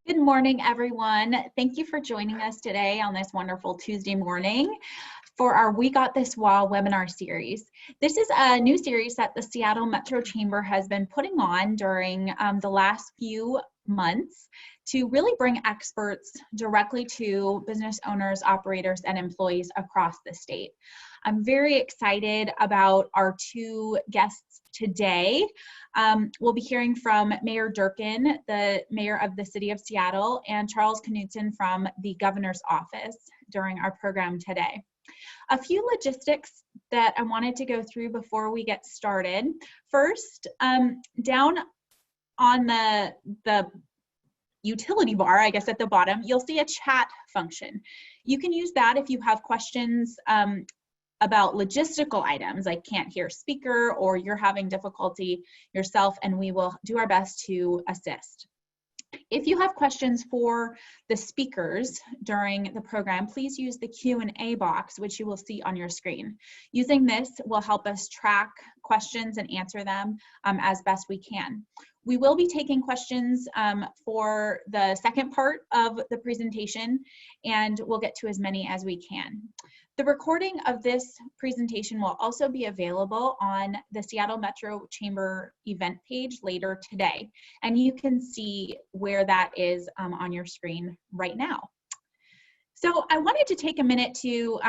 Good morning, everyone. Thank you for joining us today on this wonderful Tuesday morning for our We Got This WA webinar series. This is a new series that the Seattle Metro Chamber has been putting on during the last few months to really bring experts directly to business owners, operators, and employees across the state. I'm very excited about our two guests today. We'll be hearing from Mayor Durkan, the mayor of the city of Seattle, and Charles Knudsen from the governor's office during our program today. A few logistics that I wanted to go through before we get started. First, down on the utility bar, I guess at the bottom, you'll see a chat function. You can use that if you have questions about logistical items like can't hear speaker or you're having difficulty yourself, and we will do our best to assist. If you have questions for the speakers during the program, please use the Q&A box, which you will see on your screen. Using this will help us track questions and answer them as best we can. We will be taking questions for the second part of the presentation, and we'll get to as many as we can. The recording of this presentation will also be available on the Seattle Metro Chamber event page later today, and you can see where that is on your screen right now. So I wanted to take a minute to,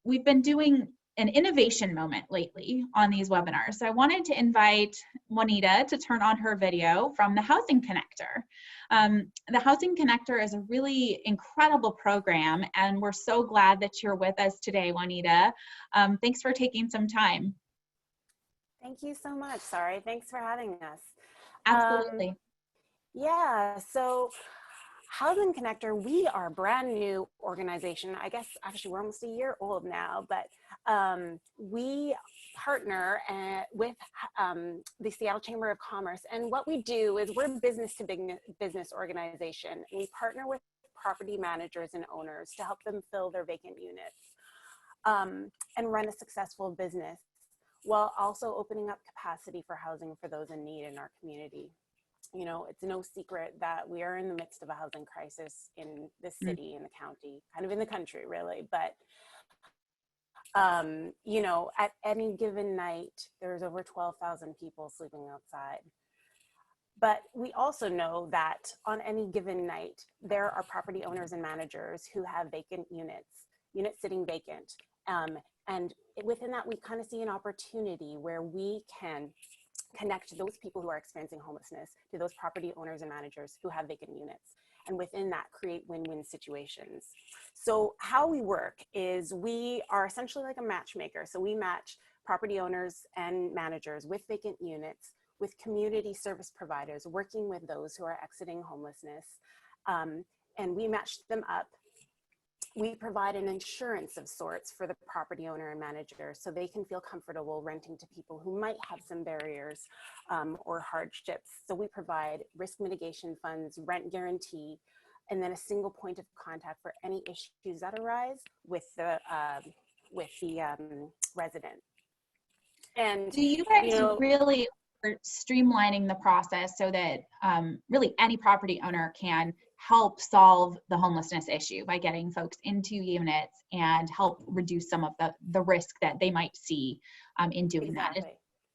we've been doing an innovation moment lately on these webinars. So I wanted to invite Juanita to turn on her video from the Housing Connector. The Housing Connector is a really incredible program, and we're so glad that you're with us today, Juanita. Thanks for taking some time. Thank you so much, Sari. Thanks for having us. Absolutely. Yeah, so Housing Connector, we are a brand new organization. I guess actually we're almost a year old now, but we partner with the Seattle Chamber of Commerce. And what we do is we're a business to business organization. And we partner with property managers and owners to help them fill their vacant units and run a successful business while also opening up capacity for housing for those in need in our community. You know, it's no secret that we are in the midst of a housing crisis in the city, in the county, kind of in the country, really. But, you know, at any given night, there's over 12,000 people sleeping outside. But we also know that on any given night, there are property owners and managers who have vacant units sitting vacant. And within that, we kind of see an opportunity where we can connect those people who are experiencing homelessness to those property owners and managers who have vacant units. And within that, create win-win situations. So how we work is we are essentially like a matchmaker. So we match property owners and managers with vacant units, with community service providers, working with those who are exiting homelessness. And we match them up. We provide an insurance of sorts for the property owner and manager so they can feel comfortable renting to people who might have some barriers or hardships. So we provide risk mitigation funds, rent guarantee, and then a single point of contact for any issues that arise with the resident. And do you guys really are streamlining the process so that really any property owner can help solve the homelessness issue by getting folks into units and help reduce some of the risk that they might see in doing that?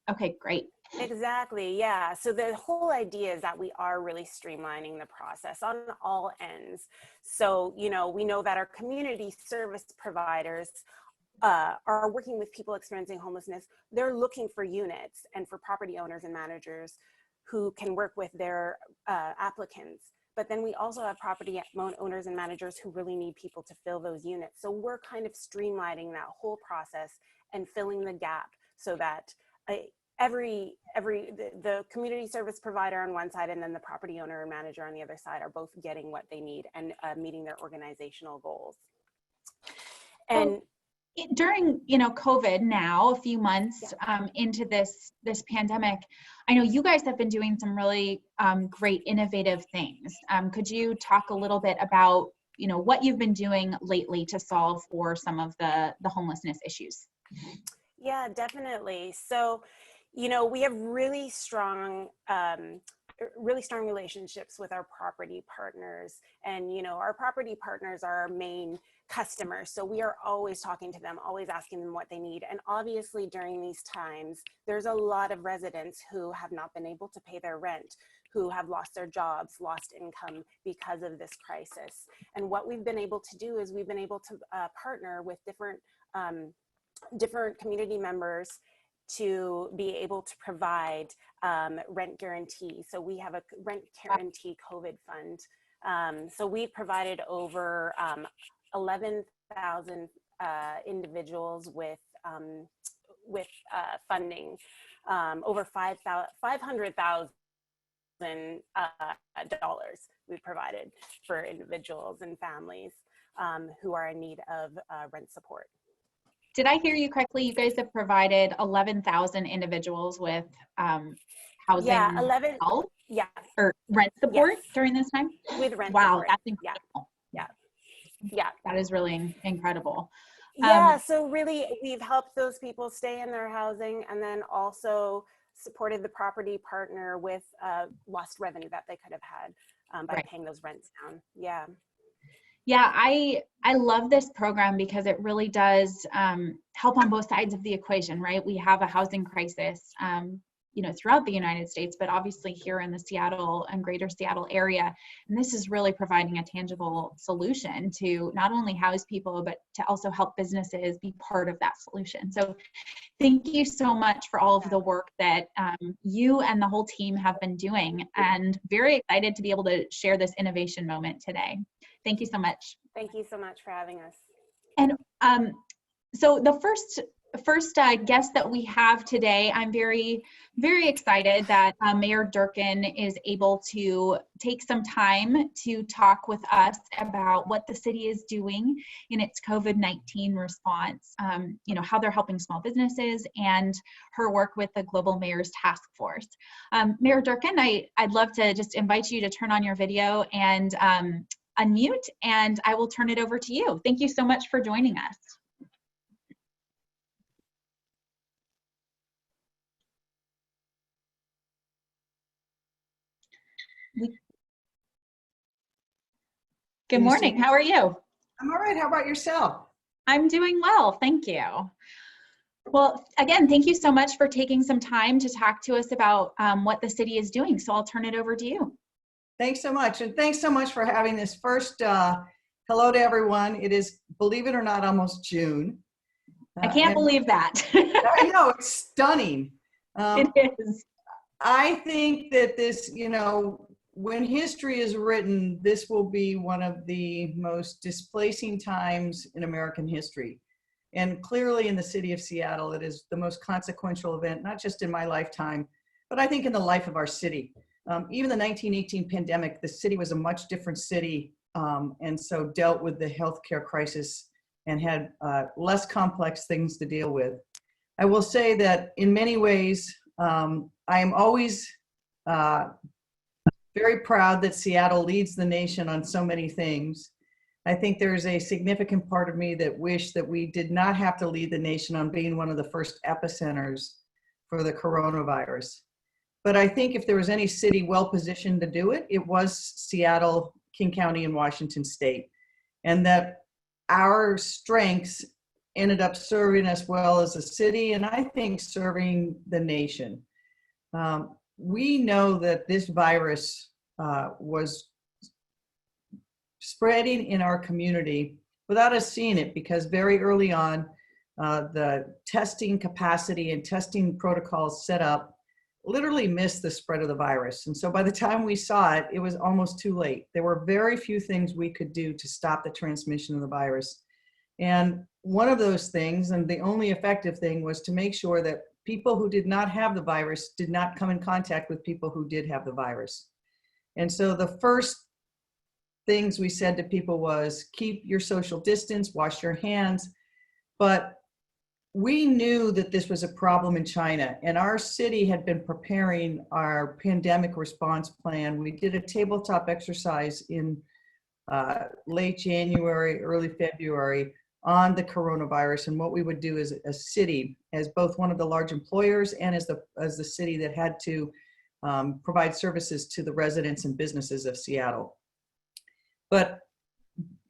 Okay, great. Exactly, yeah. So the whole idea is that we are really streamlining the process on all ends. So, you know, we know that our community service providers are working with people experiencing homelessness. They're looking for units and for property owners and managers who can work with their applicants. But then we also have property owners and managers who really need people to fill those units. So we're kind of streamlining that whole process and filling the gap so that the community service provider on one side and then the property owner and manager on the other side are both getting what they need and meeting their organizational goals. And during, you know, COVID now, a few months into this pandemic, I know you guys have been doing some really great innovative things. Could you talk a little bit about, you know, what you've been doing lately to solve for some of the homelessness issues? Yeah, definitely. So, you know, we have really strong really strong relationships with our property partners. And, you know, our property partners are our main customers. So we are always talking to them, always asking them what they need. And obviously during these times, there's a lot of residents who have not been able to pay their rent, who have lost their jobs, lost income because of this crisis. And what we've been able to do is we've been able to partner with different community members to be able to provide rent guarantee. So we have a rent guarantee COVID fund. So we've provided over 11,000 individuals with funding, over $500,000 we've provided for individuals and families who are in need of rent support. Did I hear you correctly? You guys have provided 11,000 individuals with housing, yeah, 11, help, yeah, or rent support yes, during this time? with rent Wow, support. that's incredible. Yeah. That is really incredible. Yeah, so really we've helped those people stay in their housing, and then also supported the property partner with lost revenue that they could have had by paying those rents down. Yeah. Yeah, I love this program because it really does help on both sides of the equation, right? We have a housing crisis, you know, throughout the United States, but obviously here in the Seattle and greater Seattle area. And this is really providing a tangible solution to not only house people, but to also help businesses be part of that solution. So thank you so much for all of the work that you and the whole team have been doing, and very excited to be able to share this innovation moment today. Thank you so much. Thank you so much for having us. And so the first guest that we have today, I'm very, very excited that Mayor Durkan is able to take some time to talk with us about what the city is doing in its COVID-19 response, you know, how they're helping small businesses, and her work with the Global Mayors Task Force. Mayor Durkan, I'd love to just invite you to turn on your video and unmute, and I will turn it over to you. Thank you so much for joining us. Good morning. How are you? I'm all right. How about yourself? I'm doing well. Thank you. Well, again, thank you so much for taking some time to talk to us about what the city is doing. So I'll turn it over to you. Thanks so much. And thanks so much for having this first hello to everyone. It is, believe it or not, almost June. I can't believe that. I know, it's stunning. It is. I think that this, you know, when history is written, this will be one of the most displacing times in American history. And clearly in the city of Seattle, it is the most consequential event, not just in my lifetime, but I think in the life of our city. Even the 1918 pandemic, the city was a much different city, and so dealt with the healthcare crisis and had less complex things to deal with. I will say that in many ways, I am always very proud that Seattle leads the nation on so many things. I think there's a significant part of me that wish that we did not have to lead the nation on being one of the first epicenters for the coronavirus. But I think if there was any city well positioned to do it, it was Seattle, King County, and Washington State. And that our strengths ended up serving us well as a city, and I think serving the nation. We know that this virus was spreading in our community without us seeing it, because very early on, the testing capacity and testing protocols set up literally missed the spread of the virus. And so by the time we saw it, it was almost too late. There were very few things we could do to stop the transmission of the virus. And one of those things, and the only effective thing, was to make sure that people who did not have the virus did not come in contact with people who did have the virus. And so the first things we said to people was keep your social distance, wash your hands. But we knew that this was a problem in China, and our city had been preparing our pandemic response plan. We did a tabletop exercise in late January, early February on the coronavirus and what we would do as a city, as both one of the large employers and as the city that had to provide services to the residents and businesses of Seattle. But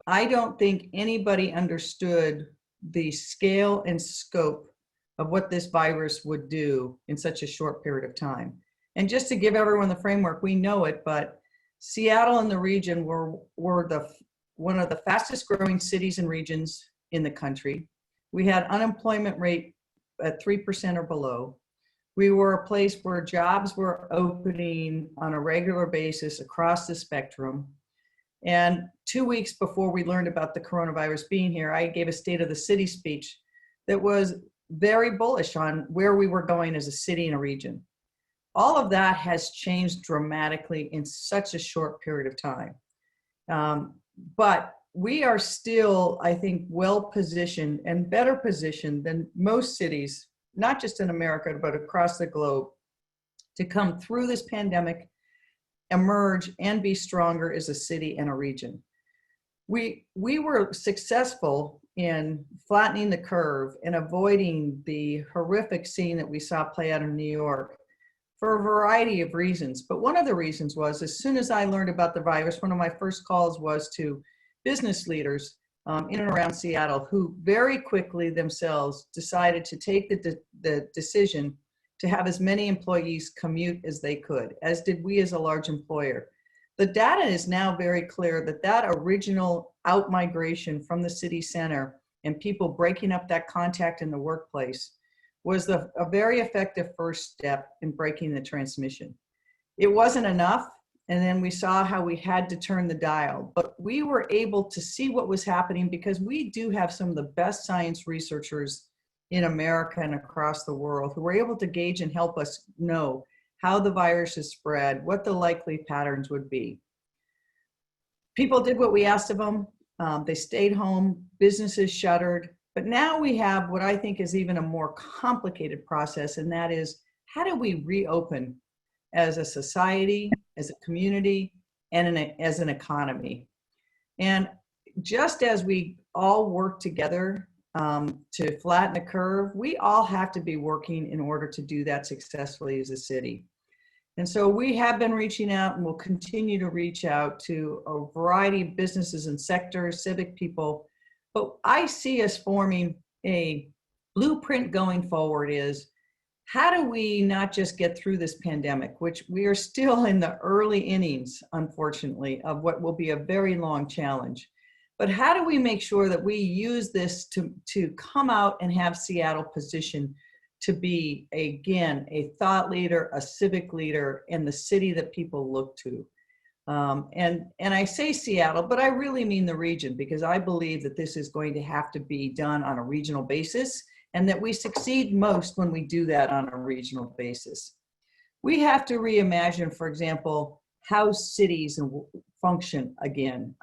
I don't think anybody understood the scale and scope of what this virus would do in such a short period of time. And just to give everyone the framework, we know it, but Seattle and the region were one of the fastest growing cities and regions in the country. We had unemployment rate at 3% or below. We were a place where jobs were opening on a regular basis across the spectrum. And 2 weeks before we learned about the coronavirus being here, I gave a State of the City speech that was very bullish on where we were going as a city and a region. All of that has changed dramatically in such a short period of time. But we are still, I think, well positioned and better positioned than most cities, not just in America, but across the globe, to come through this pandemic, emerge, and be stronger as a city and a region. We were successful in flattening the curve and avoiding the horrific scene that we saw play out in New York for a variety of reasons. But one of the reasons was, as soon as I learned about the virus, one of my first calls was to business leaders in and around Seattle, who very quickly themselves decided to take the decision to have as many employees commute as they could, as did we as a large employer. The data is now very clear that that original out-migration from the city center and people breaking up that contact in the workplace was a very effective first step in breaking the transmission. It wasn't enough, and then we saw how we had to turn the dial, but we were able to see what was happening because we do have some of the best science researchers in America and across the world who were able to gauge and help us know how the virus is spread, what the likely patterns would be. People did what we asked of them. They stayed home, businesses shuttered, but now we have what I think is even a more complicated process, and that is, how do we reopen as a society, as a community, and as an economy? And just as we all work together to flatten the curve, we all have to be working in order to do that successfully as a city. And so we have been reaching out and will continue to reach out to a variety of businesses and sectors, civic people. But I see us forming a blueprint going forward is, how do we not just get through this pandemic, which we are still in the early innings, unfortunately, of what will be a very long challenge. But how do we make sure that we use this to come out and have Seattle positioned to be, again, a thought leader, a civic leader, and the city that people look to? And I say Seattle, but I really mean the region, because I believe that this is going to have to be done on a regional basis, and that we succeed most when we do that on a regional basis. We have to reimagine, for example, how cities function again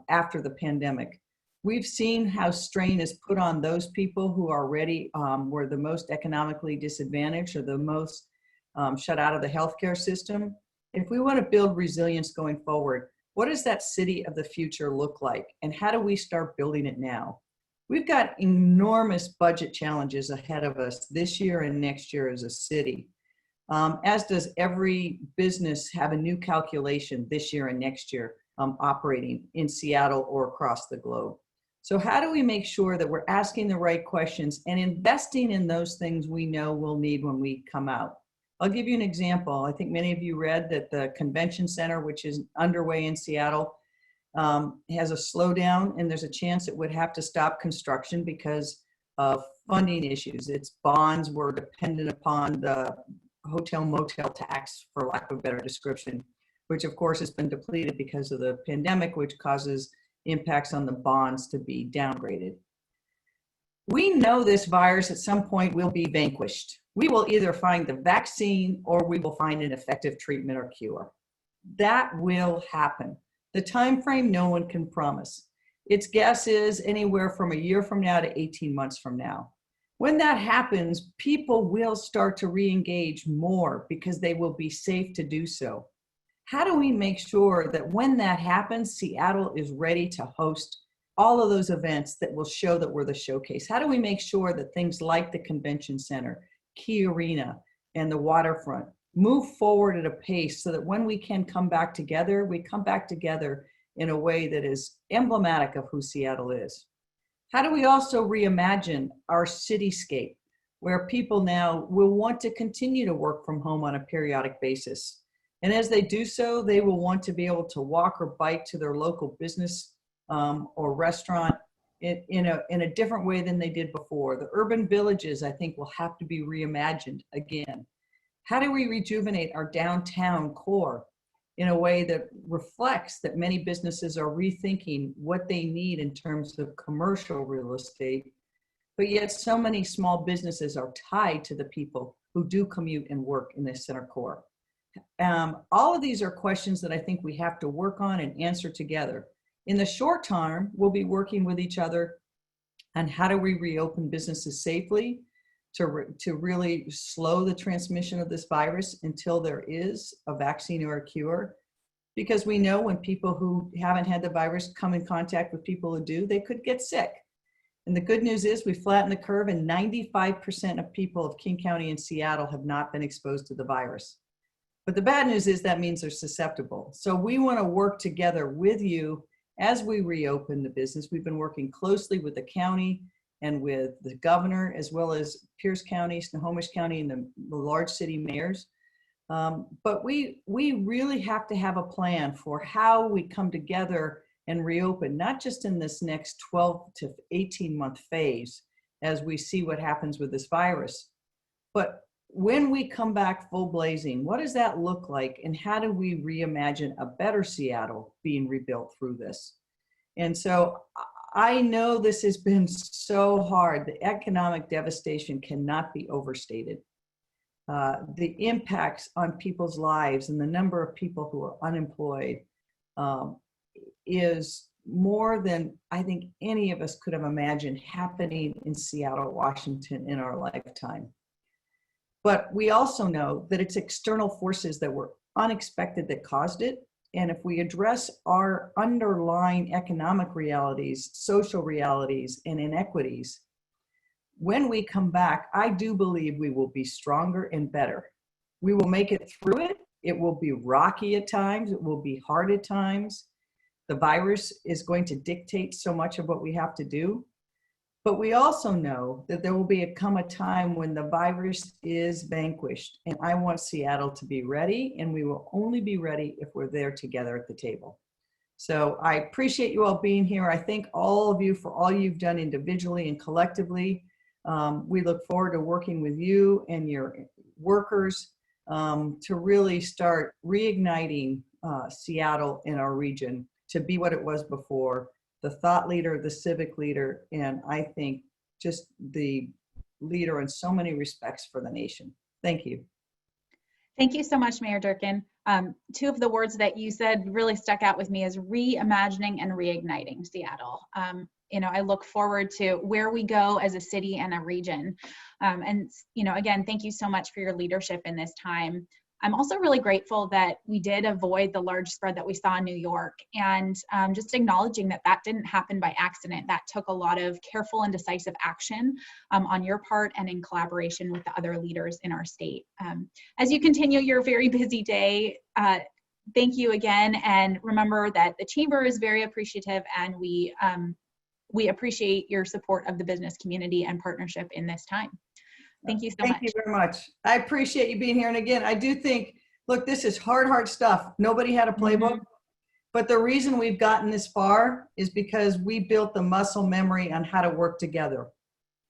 after the pandemic. We've seen how strain is put on those people who already were the most economically disadvantaged or the most shut out of the healthcare system. If we want to build resilience going forward, what does that city of the future look like? And how do we start building it now? We've got enormous budget challenges ahead of us this year and next year as a city. As does every business have a new calculation this year and next year operating in Seattle or across the globe. So how do we make sure that we're asking the right questions and investing in those things we know we'll need when we come out? I'll give you an example. I think many of you read that the convention center, which is underway in Seattle, has a slowdown, and there's a chance it would have to stop construction because of funding issues. Its bonds were dependent upon the hotel motel tax, for lack of a better description, which of course has been depleted because of the pandemic, which causes impacts on the bonds to be downgraded. We know this virus at some point will be vanquished. We will either find the vaccine or we will find an effective treatment or cure. That will happen. The time frame no one can promise. Its guess is anywhere from a year from now to 18 months from now. When that happens, people will start to re-engage more because they will be safe to do so. How do we make sure that when that happens, Seattle is ready to host all of those events that will show that we're the showcase? How do we make sure that things like the convention center, Key Arena, and the waterfront move forward at a pace so that when we can come back together, we come back together in a way that is emblematic of who Seattle is. How do we also reimagine our cityscape where people now will want to continue to work from home on a periodic basis? And as they do so, they will want to be able to walk or bike to their local business or restaurant in a different way than they did before. The urban villages, I think, will have to be reimagined again. How do we rejuvenate our downtown core in a way that reflects that many businesses are rethinking what they need in terms of commercial real estate, but yet so many small businesses are tied to the people who do commute and work in the center core? All of these are questions that I think we have to work on and answer together. In the short term, we'll be working with each other on how do we reopen businesses safely to really slow the transmission of this virus until there is a vaccine or a cure. Because we know when people who haven't had the virus come in contact with people who do, they could get sick. And the good news is we flattened the curve and 95% of people of King County and Seattle have not been exposed to the virus. But the bad news is that means they're susceptible. So we want to work together with you as we reopen the business. We've been working closely with the county and with the governor, as well as Pierce County, Snohomish County, and the large city mayors. But we really have to have a plan for how we come together and reopen, not just in this next 12 to 18 month phase as we see what happens with this virus, but when we come back full blazing, what does that look like? And how do we reimagine a better Seattle being rebuilt through this? And so I know this has been so hard. The economic devastation cannot be overstated. The impacts on people's lives and the number of people who are unemployed is more than I think any of us could have imagined happening in Seattle, Washington in our lifetime. But we also know that it's external forces that were unexpected that caused it. And if we address our underlying economic realities, social realities, and inequities, when we come back, I do believe we will be stronger and better. We will make it through it. It will be rocky at times. It will be hard at times. The virus is going to dictate so much of what we have to do. But we also know that there will come a time when the virus is vanquished. And I want Seattle to be ready, and we will only be ready if we're there together at the table. So I appreciate you all being here. I thank all of you for all you've done individually and collectively. We look forward to working with you and your workers to really start reigniting Seattle in our region to be what it was before. The thought leader, the civic leader, and I think just the leader in so many respects for the nation. Thank you. Thank you so much, Mayor Durkan. Two of the words that you said really stuck out with me as reimagining and reigniting Seattle. I look forward to where we go as a city and a region. Again, thank you so much for your leadership in this time. I'm also really grateful that we did avoid the large spread that we saw in New York, and just acknowledging that that didn't happen by accident. That took a lot of careful and decisive action on your part and in collaboration with the other leaders in our state. As you continue your very busy day, thank you again, and remember that the Chamber is very appreciative, and we appreciate your support of the business community and partnership in this time. Thank you so much. Thank you very much. I appreciate you being here. And again, I do think, look, this is hard stuff. Nobody had a playbook, but the reason we've gotten this far is because we built the muscle memory on how to work together.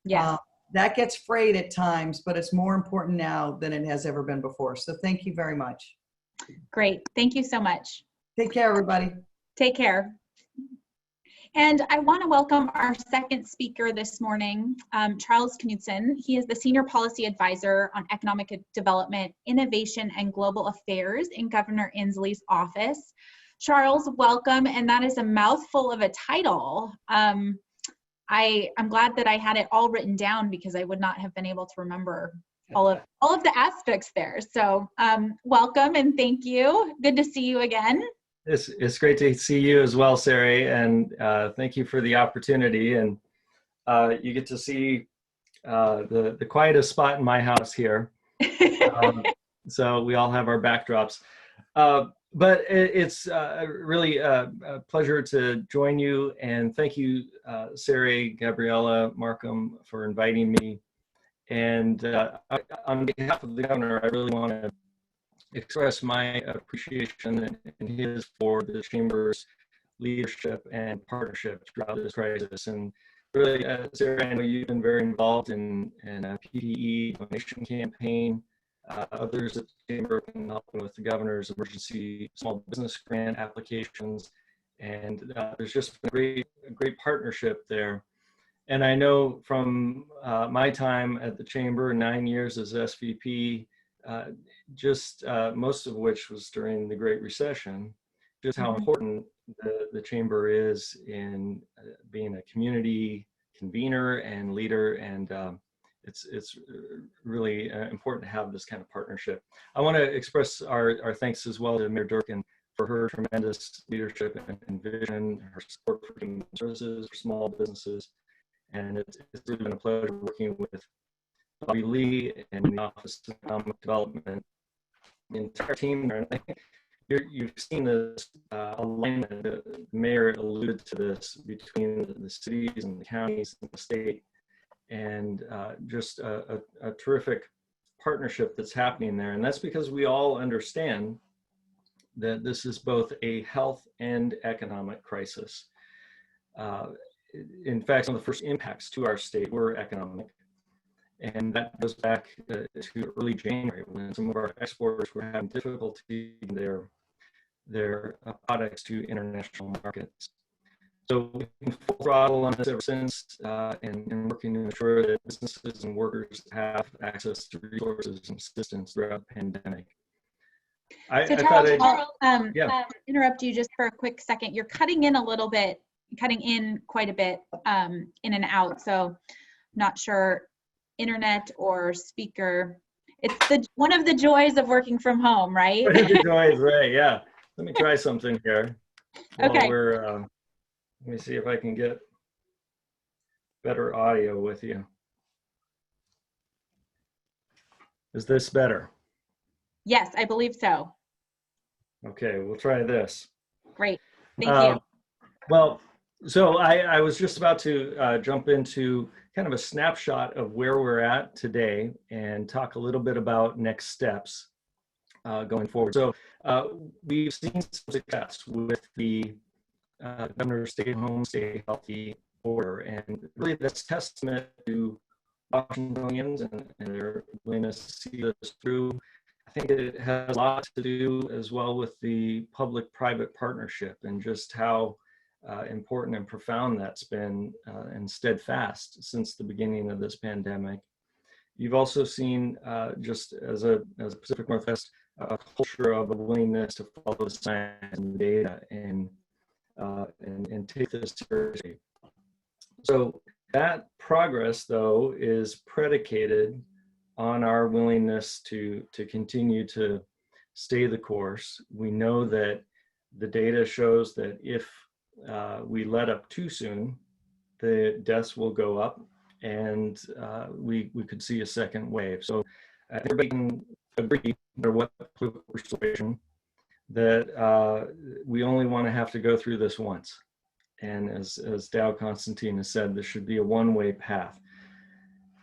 Yeah. That gets frayed at times, but it's more important now than it has ever been before. So thank you very much. Great. Thank you so much. Take care, everybody. Take care. And I want to welcome our second speaker this morning, Charles Knudsen. He is the Senior Policy Advisor on Economic Development, Innovation, and Global Affairs in Governor Inslee's office. Charles, welcome, and that is a mouthful of a title. I'm glad that I had it all written down because I would not have been able to remember all of the aspects there. So welcome and thank you. Good to see you again. It's great to see you as well, Sari, and thank you for the opportunity. And you get to see the quietest spot in my house here. So we all have our backdrops. But it's really a pleasure to join you. And thank you, Sari, Gabriella, Markham, for inviting me. And on behalf of the governor, I really want to express my appreciation and his for the Chamber's leadership and partnership throughout this crisis. And really, Sarah, I know you've been very involved in a PPE donation campaign. Others at the Chamber have been helping with the governor's emergency small business grant applications. And there's just been a great partnership there. And I know from my time at the Chamber, 9 years as SVP, most of which was during the Great Recession, just how important the Chamber is in being a community convener and leader, and it's really important to have this kind of partnership. I want to express our thanks as well to Mayor Durkan for her tremendous leadership and vision, her support for human services for small businesses, and it's really been a pleasure working with Bobby Lee and the Office of Economic Development, the entire team there. And I think you've seen this alignment. The mayor alluded to this between the cities and the counties and the state, and just a terrific partnership that's happening there. And that's because we all understand that this is both a health and economic crisis. In fact, some of the first impacts to our state were economic. And that goes back to early January, when some of our exporters were having difficulty in their products to international markets. So we've been full throttle on this ever since, and working to ensure that businesses and workers have access to resources and assistance throughout the pandemic. So Charles, I'll interrupt you just for a quick second. You're cutting in a little bit, cutting in quite a bit, in and out. So not sure, internet or speaker. It's one of the joys of working from home, right? One of the joys, right? Yeah. Let me try something here. Okay. Let me see if I can get better audio with you. Is this better? Yes, I believe so. Okay, we'll try this. Great. Thank you. Well, so I was just about to jump into kind of a snapshot of where we're at today and talk a little bit about next steps going forward. So we've seen some success with the governor's stay home, stay healthy order, and really that's testament to Washingtonians and their willingness to see this through. I think it has a lot to do as well with the public-private partnership and just how important and profound that's been and steadfast since the beginning of this pandemic. You've also seen, just as a Pacific Northwest, a culture of a willingness to follow the science and the data and take this seriously. So that progress, though, is predicated on our willingness to continue to stay the course. We know that the data shows that if we let up too soon, the deaths will go up, and we could see a second wave. So everybody can agree, no matter what political persuasion, that we only want to have to go through this once. And as Dow Constantine has said, this should be a one-way path.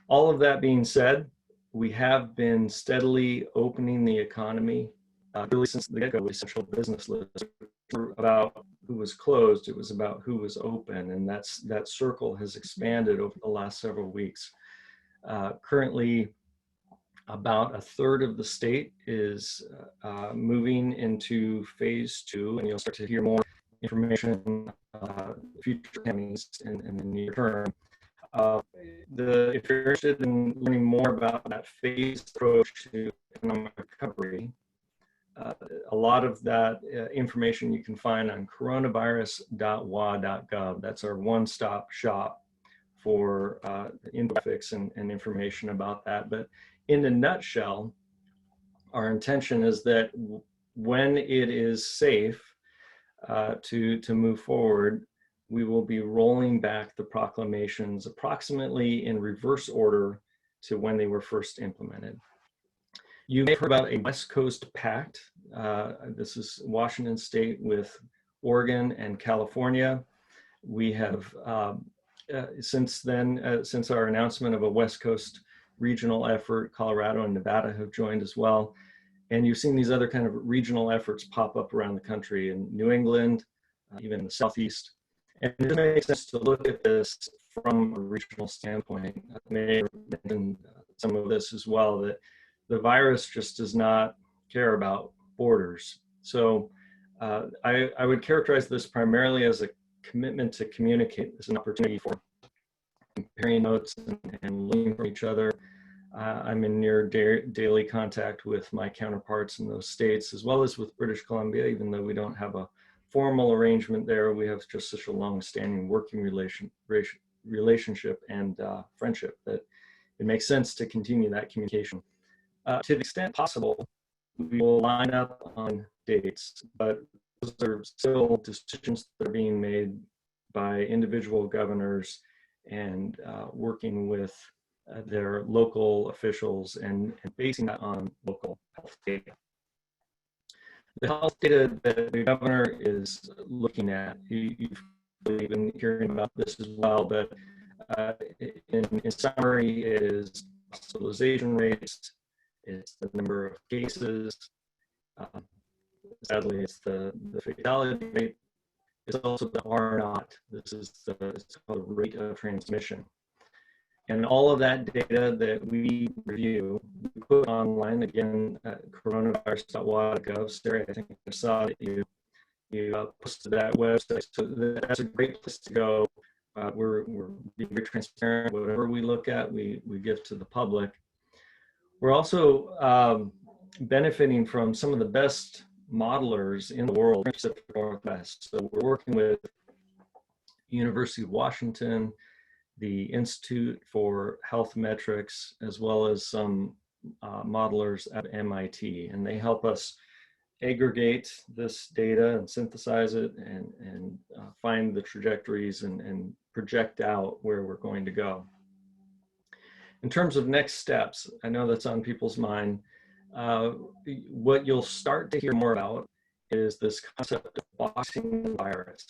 All of that being said, we have been steadily opening the economy really since the get-go. Essential business list about who was closed, it was about who was open, and that circle has expanded over the last several weeks. Currently, about a third of the state is moving into phase 2, and you'll start to hear more information future counties in the near term. If you're interested in learning more about that phased approach to economic recovery, a lot of that information you can find on coronavirus.wa.gov. That's our one-stop shop for infographics and information about that. But in a nutshell, our intention is that when it is safe to move forward, we will be rolling back the proclamations approximately in reverse order to when they were first implemented. You may have heard about a West Coast Pact. This is Washington State with Oregon and California. We have, since then, since our announcement of a West Coast regional effort, Colorado and Nevada have joined as well. And you've seen these other kind of regional efforts pop up around the country in New England, even in the Southeast. And it makes sense to look at this from a regional standpoint. I may have mentioned some of this as well, that the virus just does not care about borders. So I would characterize this primarily as a commitment to communicate. This is an opportunity for comparing notes and learning from each other. I'm in near daily contact with my counterparts in those states, as well as with British Columbia, even though we don't have a formal arrangement there. We have just such a long-standing working relationship and friendship that it makes sense to continue that communication. To the extent possible, we will line up on dates, but those are still decisions that are being made by individual governors and working with their local officials and basing that on local health data. The health data that the governor is looking at, you've been hearing about this as well, but in summary, is hospitalization rates, it's the number of cases, sadly it's the fatality rate, it's also the R0. This is it's called the rate of transmission. And all of that data that we review, we put online, again, at coronavirus.wa.gov. Sarah, I think I saw that you posted that website. So that's a great place to go. We're being very transparent. Whatever we look at, we give to the public. We're also benefiting from some of the best modelers in the world in the Pacific Northwest. So we're working with University of Washington, the Institute for Health Metrics, as well as some modelers at MIT, and they help us aggregate this data and synthesize it and find the trajectories and project out where we're going to go. In terms of next steps, I know that's on people's mind. What you'll start to hear more about is this concept of boxing the virus.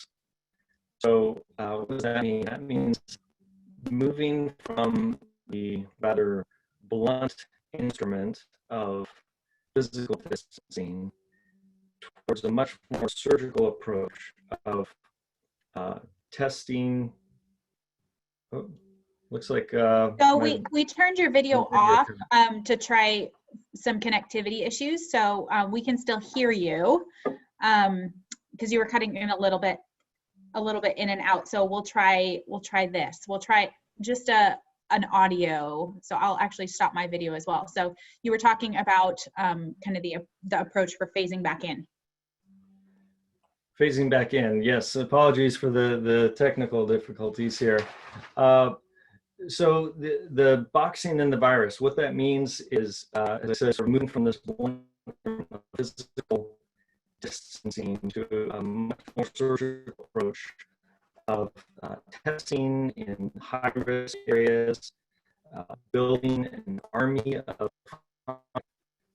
So what does that mean? That means moving from the rather blunt instrument of physical distancing towards a much more surgical approach of testing. Oh, looks like so we turned your video off to try some connectivity issues, so we can still hear you because you were cutting in a little bit in and out. So we'll try this. We'll try just an audio. So I'll actually stop my video as well. So you were talking about kind of the approach for phasing back in. Phasing back in, yes. Apologies for the technical difficulties here. So the boxing in the virus, what that means is, as I said, sort of moving from this physical distancing to a much more surgical approach of testing in high-risk areas, building an army of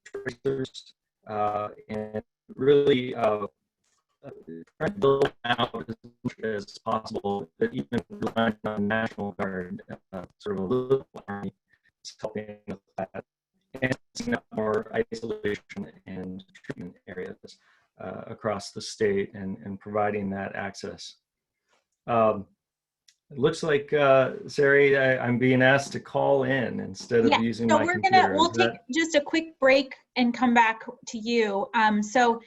tracers, and really trying to build out as much as possible, that even relying on National Guard, sort of a little army, is helping with that, and setting up more isolation and treatment areas across the state and providing that access. It looks like, Sari, I'm being asked to call in instead of using my computer. We'll take just a quick break and come back to you. So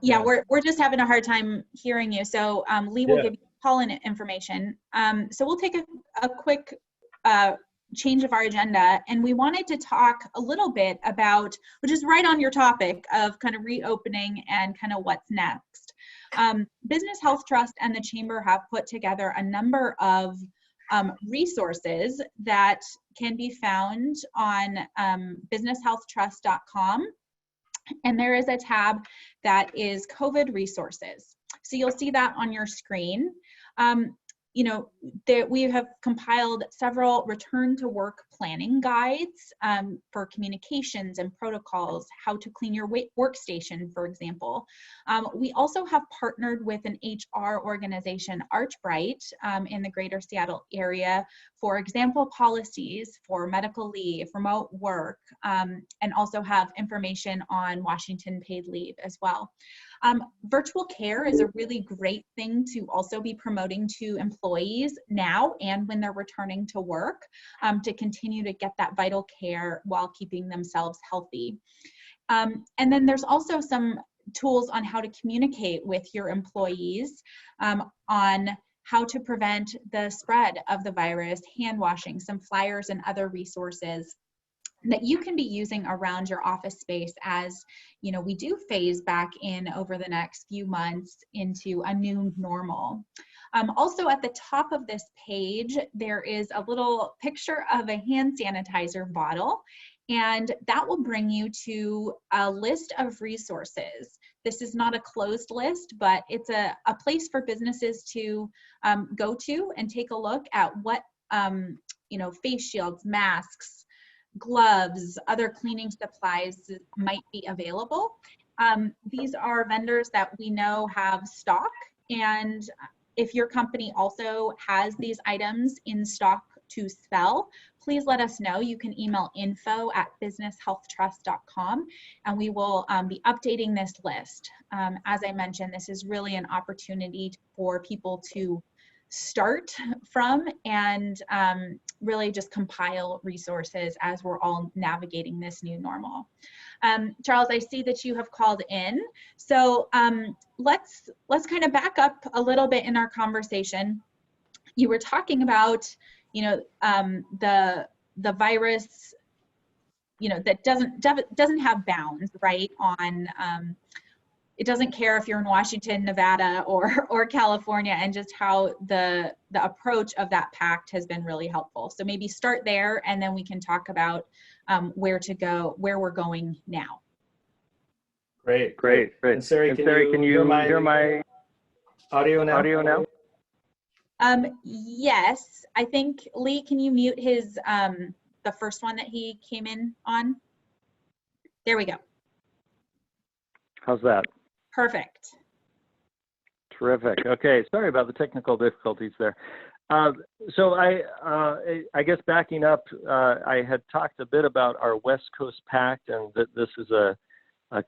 yeah, we're just having a hard time hearing you. So Lee will give you call-in information. So we'll take a quick change of our agenda, and we wanted to talk a little bit about, which is right on your topic of kind of reopening and kind of what's next. Business Health Trust and the Chamber have put together a number of resources that can be found on businesshealthtrust.com. And there is a tab that is COVID resources. So you'll see that on your screen. You know, we have compiled several return to work planning guides for communications and protocols, how to clean your workstation, for example. We also have partnered with an HR organization, ArchBright, in the greater Seattle area for example policies for medical leave, remote work, and also have information on Washington paid leave as well. Virtual care is a really great thing to also be promoting to employees now and when they're returning to work, to continue to get that vital care while keeping themselves healthy. And then there's also some tools on how to communicate with your employees on how to prevent the spread of the virus, hand washing, some flyers and other resources that you can be using around your office space as, you know, we do phase back in over the next few months into a new normal. Also at the top of this page, there is a little picture of a hand sanitizer bottle, and that will bring you to a list of resources. This is not a closed list, but it's a place for businesses to go to and take a look at what, you know, face shields, masks, gloves, other cleaning supplies might be available. These are vendors that we know have stock, and if your company also has these items in stock to sell, please let us know. You can email info@businesshealthtrust.com, and we will be updating this list. As I mentioned, this is really an opportunity for people to start from and really just compile resources as we're all navigating this new normal. Charles, I see that you have called in. So let's kind of back up a little bit in our conversation. You were talking about, you know, the virus, you know, that doesn't have bounds, right? On it doesn't care if you're in Washington, Nevada, or California, and just how the approach of that pact has been really helpful. So maybe start there, and then we can talk about where we're going now. Great. And Sari, can you hear my audio now? Yes, I think Lee, can you mute his the first one that he came in on? There we go. How's that? Perfect. Terrific. Okay, sorry about the technical difficulties there. So I guess backing up, I had talked a bit about our West Coast Pact, and that this is a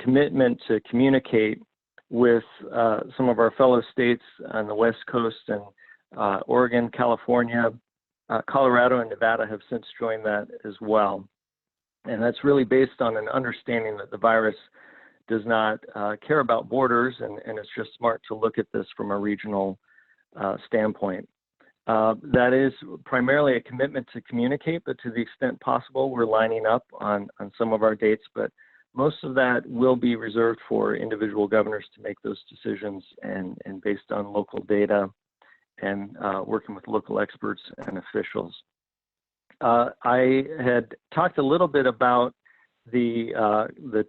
commitment to communicate with some of our fellow states on the West Coast, and Oregon, California, Colorado, and Nevada have since joined that as well. And that's really based on an understanding that the virus does not care about borders, and it's just smart to look at this from a regional standpoint. That is primarily a commitment to communicate, but to the extent possible, we're lining up on some of our dates, but most of that will be reserved for individual governors to make those decisions, and based on local data and working with local experts and officials. I had talked a little bit about the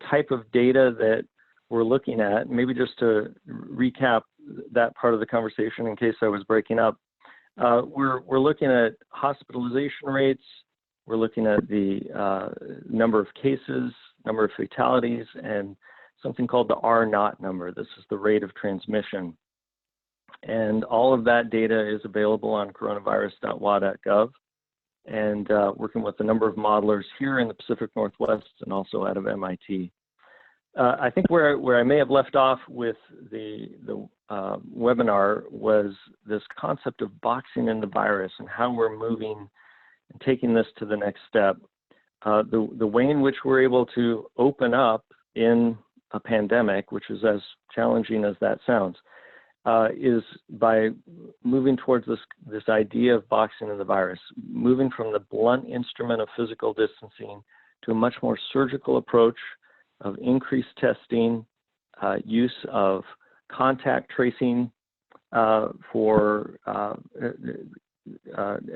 type of data that we're looking at. Maybe just to recap that part of the conversation in case I was breaking up. We're looking at hospitalization rates. We're looking at the number of cases, number of fatalities, and something called the R0 number. This is the rate of transmission. And all of that data is available on coronavirus.wa.gov, and working with a number of modelers here in the Pacific Northwest and also out of MIT. I think where I may have left off with the webinar was this concept of boxing in the virus and how we're moving and taking this to the next step. The way in which we're able to open up in a pandemic, which is as challenging as that sounds, is by moving towards this idea of boxing in the virus, moving from the blunt instrument of physical distancing to a much more surgical approach of increased testing, use of contact tracing for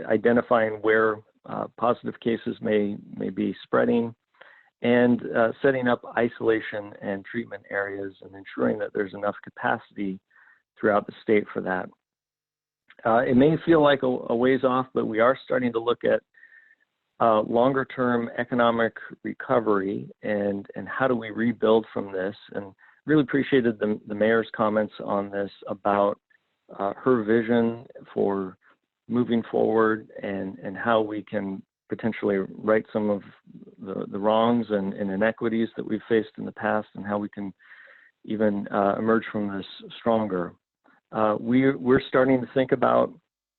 identifying where positive cases may be spreading, and setting up isolation and treatment areas and ensuring that there's enough capacity throughout the state for that. It may feel like a ways off, but we are starting to look at longer term economic recovery and how do we rebuild from this. And really appreciated the mayor's comments on this about her vision for moving forward and how we can potentially right some of the wrongs and inequities that we've faced in the past, and how we can even emerge from this stronger. We're starting to think about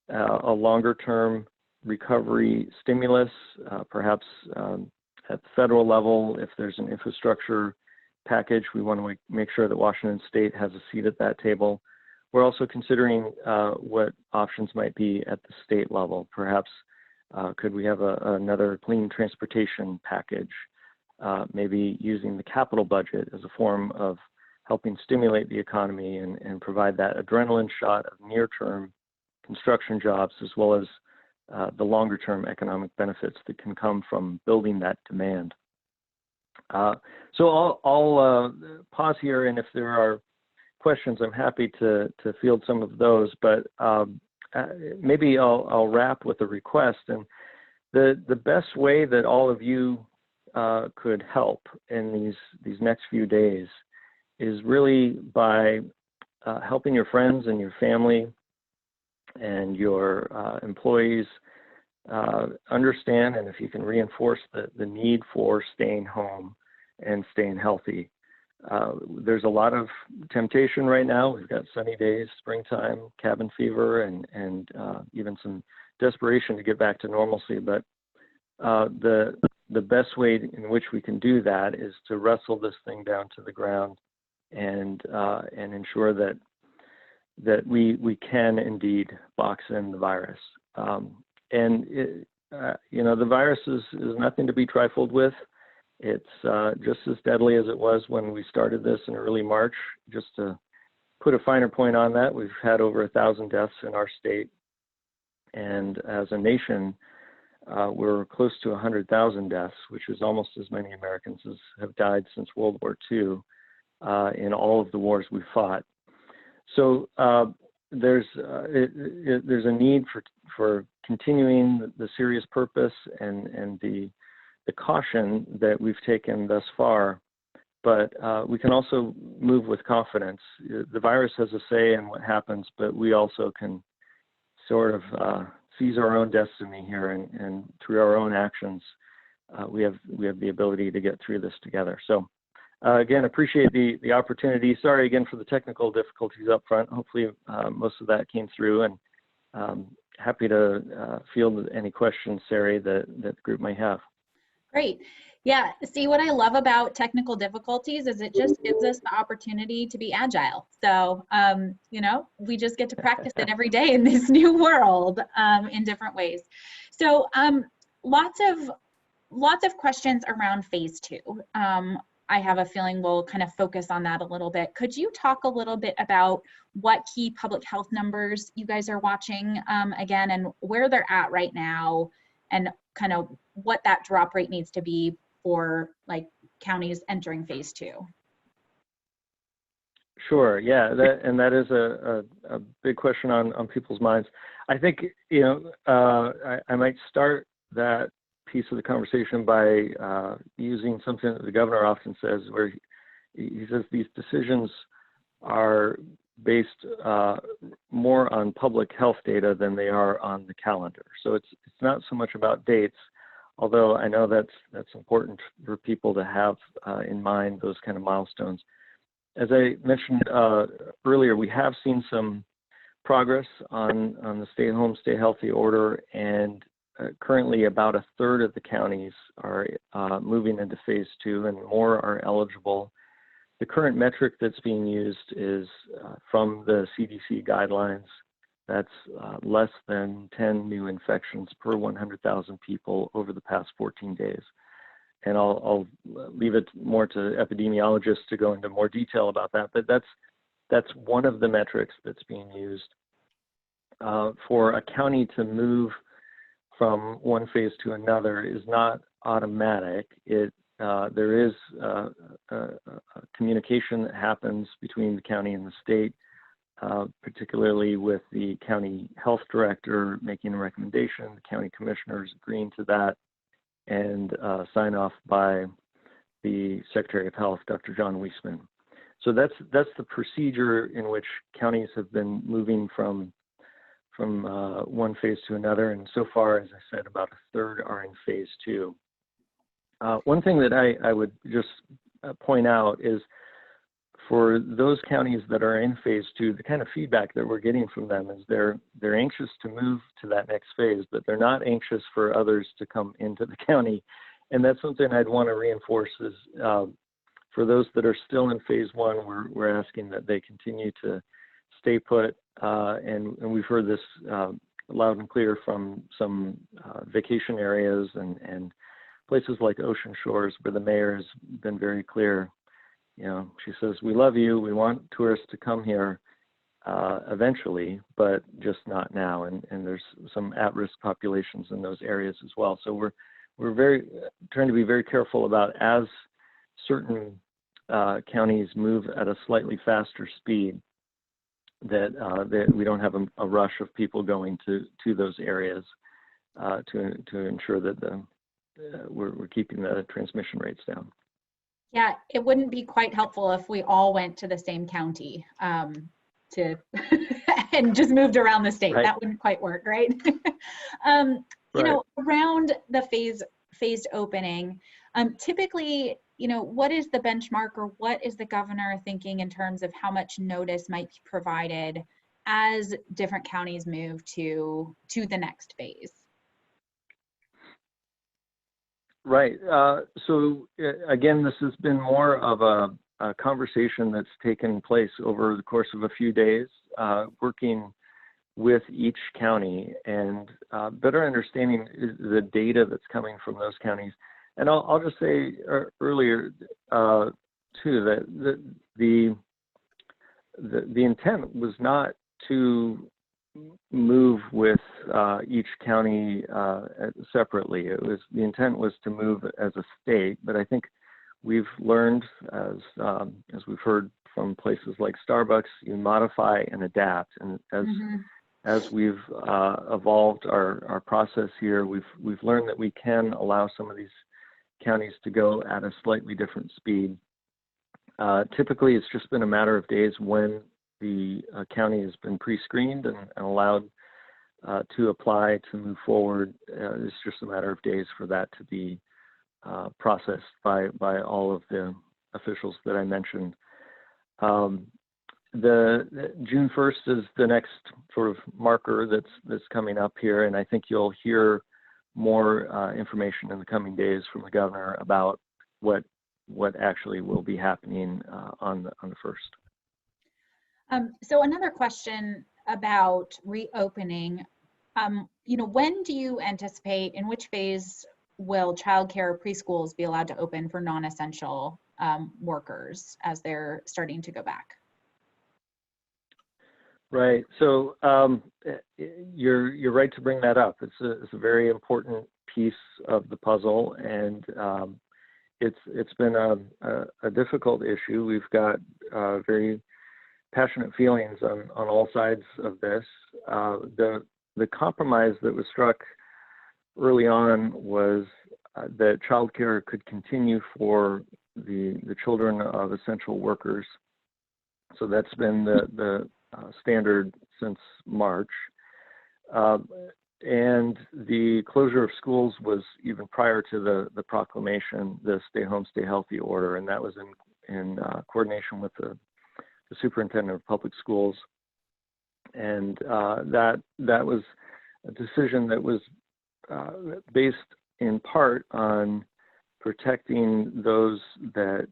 a longer term recovery stimulus, perhaps at the federal level. If there's an infrastructure package, we want to make sure that Washington State has a seat at that table. We're also considering what options might be at the state level. Perhaps could we have another clean transportation package, maybe using the capital budget as a form of helping stimulate the economy and provide that adrenaline shot of near-term construction jobs, as well as the longer-term economic benefits that can come from building that demand. So I'll pause here, and if there are questions, I'm happy to field some of those, but maybe I'll wrap with a request. And the best way that all of you could help in these next few days is really by helping your friends and your family and your employees understand, and if you can reinforce the need for staying home and staying healthy. There's a lot of temptation right now. We've got sunny days, springtime, cabin fever, and even some desperation to get back to normalcy. But the best way in which we can do that is to wrestle this thing down to the ground and ensure that we can indeed box in the virus. The virus is nothing to be trifled with. It's just as deadly as it was when we started this in early March. Just to put a finer point on that, we've had over 1,000 deaths in our state. And as a nation, we're close to 100,000 deaths, which is almost as many Americans as have died since World War II in all of the wars we fought. So there's a need for continuing the serious purpose and the caution that we've taken thus far, but we can also move with confidence. The virus has a say in what happens, but we also can sort of seize our own destiny here, and through our own actions, we have the ability to get through this together. So again, appreciate the opportunity. Sorry again for the technical difficulties up front. Hopefully most of that came through, and happy to field any questions, Sari, that the group may have. Great. Yeah, see, what I love about technical difficulties is it just gives us the opportunity to be agile. So, we just get to practice it every day in this new world in different ways. So lots of questions around phase 2. I have a feeling we'll kind of focus on that a little bit. Could you talk a little bit about what key public health numbers you guys are watching again, and where they're at right now, and kind of what that drop rate needs to be for like counties entering phase 2? Sure. Yeah, that is a big question on people's minds. I think I might start that piece of the conversation by using something that the governor often says, where he says these decisions are based more on public health data than they are on the calendar. So it's not so much about dates, although I know that's important for people to have in mind those kind of milestones. As I mentioned earlier, we have seen some progress on the stay home, stay healthy order, and currently about 1/3 of the counties are moving into phase 2, and more are eligible. The current metric that's being used is from the CDC guidelines. That's less than 10 new infections per 100,000 people over the past 14 days. And I'll leave it more to epidemiologists to go into more detail about that, but that's one of the metrics that's being used. For a county to move from one phase to another is not automatic. There is communication that happens between the county and the state, particularly with the county health director making a recommendation, the county commissioners agreeing to that, and sign off by the Secretary of Health, Dr. John Weisman. So that's the procedure in which counties have been moving from one phase to another. And so far, as I said, about a third are in phase 2. One thing that I would just point out is for those counties that are in phase 2, the kind of feedback that we're getting from them is they're anxious to move to that next phase, but they're not anxious for others to come into the county. And that's something I'd want to reinforce is for those that are still in phase 1, we're asking that they continue to stay put. And we've heard this loud and clear from some vacation areas and places like Ocean Shores, where the mayor has been very clear. You know, she says, we love you, we want tourists to come here eventually, but just not now. And there's some at-risk populations in those areas as well. So we're very trying to be very careful about, as certain counties move at a slightly faster speed, that we don't have a rush of people going to those areas to ensure that we're keeping the transmission rates down. Yeah, it wouldn't be quite helpful if we all went to the same county and just moved around the state. Right. That wouldn't quite work, right? You know, around the phased opening, typically, you know, what is the benchmark, or what is the governor thinking in terms of how much notice might be provided as different counties move to the next phase? Right. So again, this has been more of a conversation that's taken place over the course of a few days, working with each county and better understanding the data that's coming from those counties. And I'll just say earlier too that the intent was not to move with each county separately. The intent was to move as a state, but I think we've learned, as we've heard from places like Starbucks, you modify and adapt. And as we've evolved our process here, we've learned that we can allow some of these counties to go at a slightly different speed. Typically, it's just been a matter of days when the county has been pre-screened and allowed to apply to move forward. It's just a matter of days for that to be processed by all of the officials that I mentioned. The June 1st is the next sort of marker that's coming up here, and I think you'll hear more information in the coming days from the governor about what actually will be happening on the 1st. So another question about reopening. You know, when do you anticipate, in which phase will childcare or preschools be allowed to open for non-essential workers as they're starting to go back? Right. So you're right to bring that up. It's a very important piece of the puzzle, and it's been a difficult issue. We've got very passionate feelings on all sides of this. The compromise that was struck early on was that childcare could continue for the children of essential workers. So that's been the standard since March. And the closure of schools was even prior to the proclamation, the Stay Home, Stay Healthy order, and that was in coordination with the superintendent of public schools. And that was a decision that was based in part on protecting those that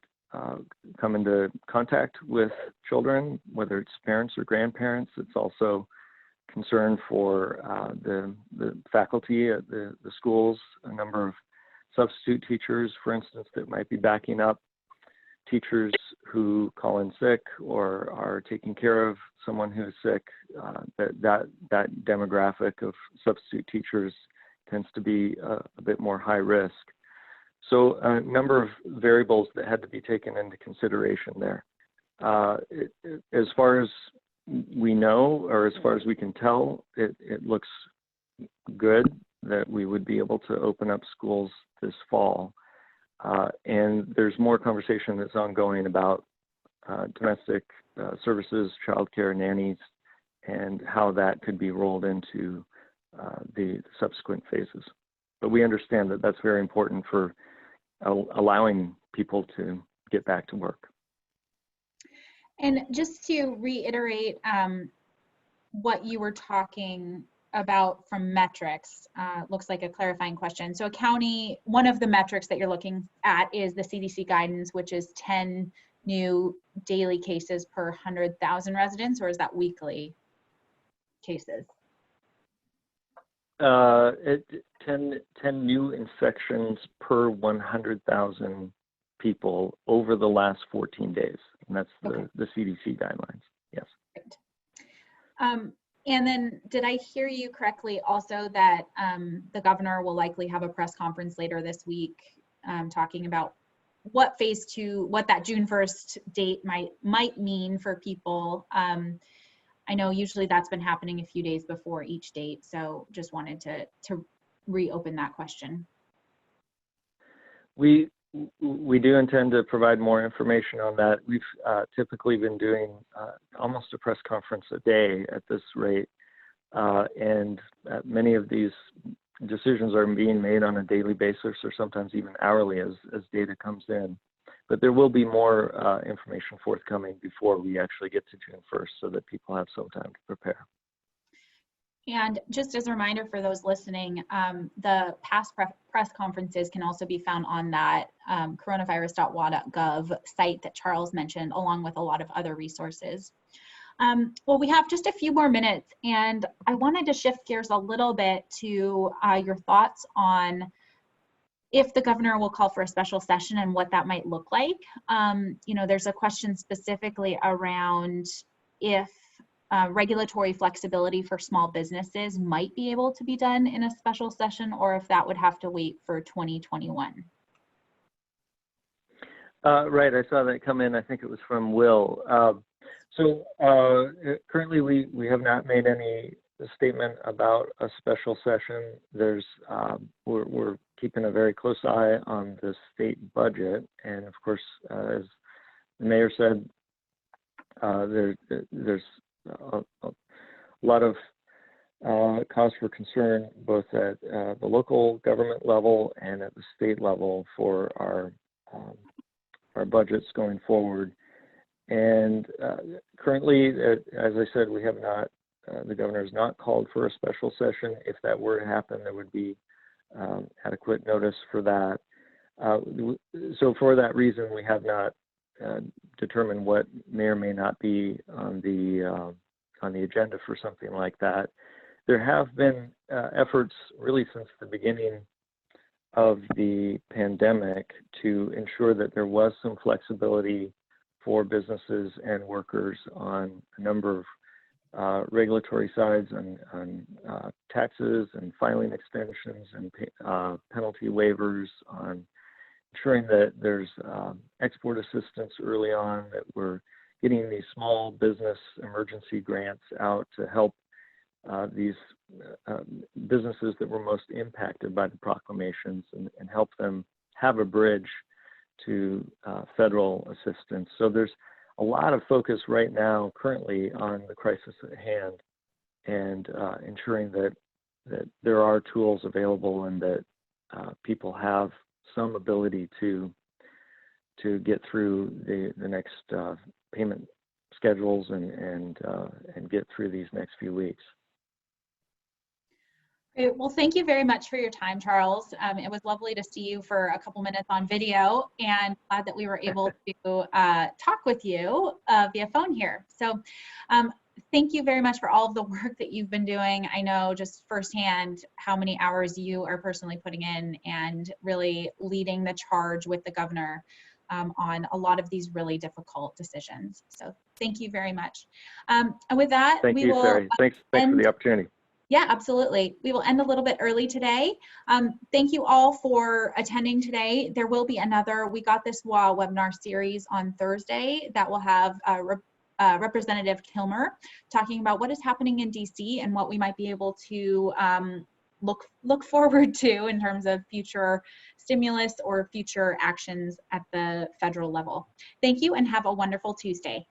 come into contact with children, whether it's parents or grandparents. It's also concern for the faculty at the schools, a number of substitute teachers, for instance, that might be backing up teachers who call in sick or are taking care of someone who is sick. That demographic of substitute teachers tends to be a bit more high risk. So a number of variables that had to be taken into consideration there. As far as we know, or as far as we can tell, it looks good. that we would be able to open up schools this fall. And there's more conversation that's ongoing about domestic services, childcare, nannies, and how that could be rolled into the subsequent phases. But we understand that that's very important for allowing people to get back to work. And just to reiterate what you were talking about from metrics, looks like a clarifying question. So a county, one of the metrics that you're looking at is the CDC guidance, which is 10 new daily cases per 100,000 residents, or is that weekly cases? 10 new infections per 100,000 people over the last 14 days. And that's the CDC guidelines. Yes. Great. And then did I hear you correctly also that the governor will likely have a press conference later this week talking about what phase 2, what that June 1st date might mean for people? I know usually that's been happening a few days before each date, so just wanted to reopen that question. We do intend to provide more information on that. We've typically been doing almost a press conference a day at this rate, and many of these decisions are being made on a daily basis or sometimes even hourly as data comes in. But there will be more information forthcoming before we actually get to June 1st so that people have some time to prepare. And just as a reminder for those listening, the past press conferences can also be found on that coronavirus.wa.gov site that Charles mentioned, along with a lot of other resources. Well, we have just a few more minutes, and I wanted to shift gears a little bit to your thoughts on if the governor will call for a special session and what that might look like. You know, there's a question specifically around if regulatory flexibility for small businesses might be able to be done in a special session, or if that would have to wait for 2021. Right, I saw that come in. I think it was from Will. So currently we have not made any statement about a special session. There's we're keeping a very close eye on the state budget, and of course, as the mayor said, there's a lot of cause for concern both at the local government level and at the state level for our budgets going forward. And currently, as I said, we have not, the governor has not called for a special session. If that were to happen, there would be adequate notice for that. So for that reason, we have not determined what may or may not be on the agenda for something like that. There have been efforts really since the beginning of the pandemic to ensure that there was some flexibility for businesses and workers on a number of regulatory sides, on taxes and filing extensions and penalty waivers, on ensuring that there's export assistance early on, that we're getting these small business emergency grants out to help these businesses that were most impacted by the proclamations and help them have a bridge to federal assistance. So there's a lot of focus right now currently on the crisis at hand and ensuring that there are tools available and that people have some ability to get through the next payment schedules and get through these next few weeks. Great. Well, thank you very much for your time, Charles. It was lovely to see you for a couple minutes on video, and glad that we were able to talk with you via phone here. So thank you very much for all of the work that you've been doing. I know just firsthand how many hours you are personally putting in and really leading the charge with the governor on a lot of these really difficult decisions. So thank you very much. And with that, thank you, Sari. Thanks for the opportunity. Yeah, absolutely. We will end a little bit early today. Thank you all for attending today. There will be another We Got This WA webinar series on Thursday that will have Representative Kilmer talking about what is happening in DC and what we might be able to look forward to in terms of future stimulus or future actions at the federal level. Thank you and have a wonderful Tuesday.